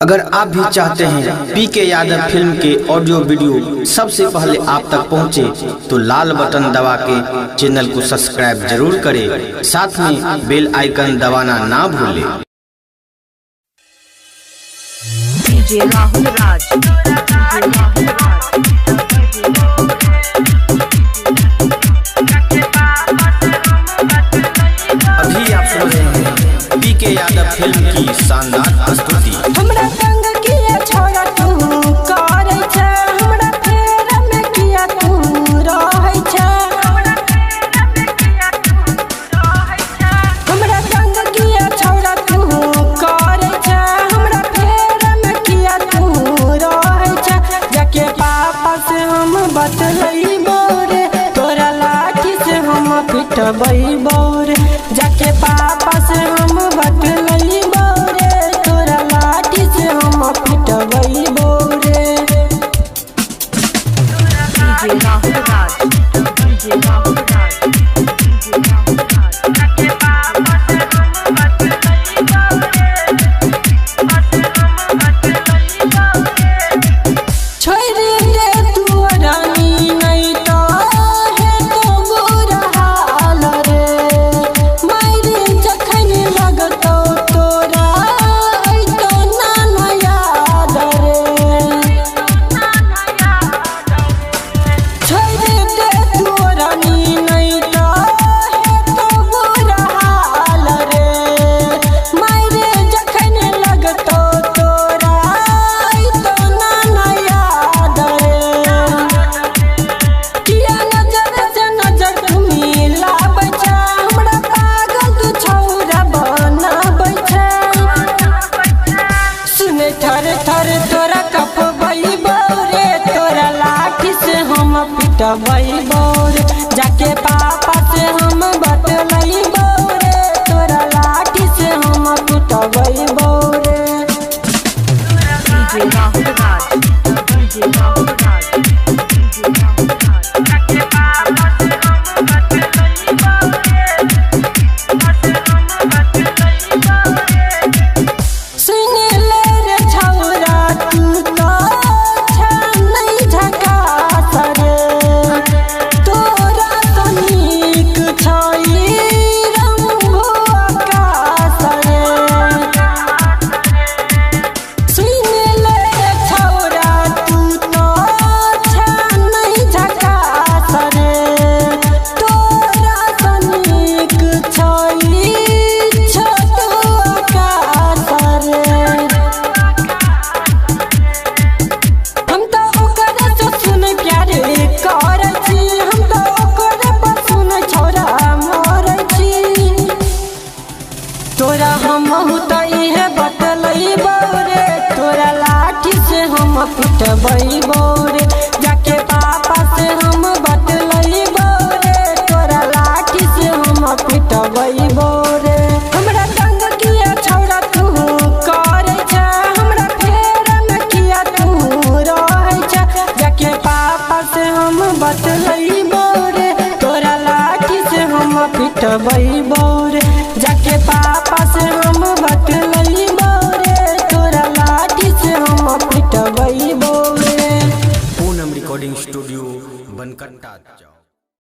अगर आप भी चाहते हैं पीके यादव फिल्म के ऑडियो वीडियो सबसे पहले आप तक पहुंचे तो लाल बटन दबा के चैनल को सब्सक्राइब जरूर करें, साथ में बेल आइकन दबाना ना भूलें। डीजे राहुल राज, अभी आप सुन रहे हैं पीके यादव फिल्म की शानदार प्रस्तुति। हमरा संग किया छोड़ा तू करे छ, हमरा फेर में किया तू रहै छ। हमरा संग किया छोड़ा तू करे छ, हमरा फेर में किया तू रहै छ। जाके पापा से हम बतलैबो रे, तोरा लाठी से हम पिटबैबो रे। जाके पापा से हम बतलैबो रे, तोरा लाठी से हम पिटबैबो रे। DJ Rahul Raj, DJ Rahul Raj, DJ Rahul Raj. जाके पापा से हम बतलैबो रे, बतलैबो रे। छोड़ दे तू रानी नहीं तो है तो बुरा हाल रे। मायरे जखन लगतो तोरा तो ना याद रे। छोड़ दे तू रानी नहीं तो है तो बुरा हाल रे। मायरे जखन लगतो तोरा तो ना याद रे। किया नजर से नजर तू मिलाबै छ, हमरा पागल तू छौरा बनाबै छ। सुने थर थर तोरा कपबैबो रे, तोरा लाठी से हम पिटबैबो रे। जाके पापा से हम बतलैबो रे, तोरा लाठी से हम पिटबैबो रे। DJ Rahul Raj, DJ Rahul Raj, DJ Rahul Raj. जाके पापा से हम बतलैबो रे, बतलैबो रे। सुन ले रे छौरा तू तो नहीं झकास रे। तोरा तो नीक छई रंभो आकाश रे। सुन ले रे छौरा तू तो नहीं झकास रे। तोरा तो नीक छई छोटू आकाश रे। हम तो ओकरे से सुन प्यारे करै छी, हम तो ओकरे पर सुन छौरा मरै छी। तोरा हमहु तो इहे बतलैबो रे, तोरा लाठी से हम पिटबैबो रे। जाके पापा से हम बतलैबो रे, तोरा लाठी से हम पिटबैबो रे। हमरा संग किया छौरा तू करे छ, हमरा फेर में किया तू रहै छ। जाके पापा से हम बतलैबो रे, तोरा लाठी से हम पिटबैबो रे। जाके पापा से हम बतलैबो रे, तोरा लाठी से हम पिटबैबो रे। पूनम रिकॉर्डिंग स्टूडियो बनकट्टा।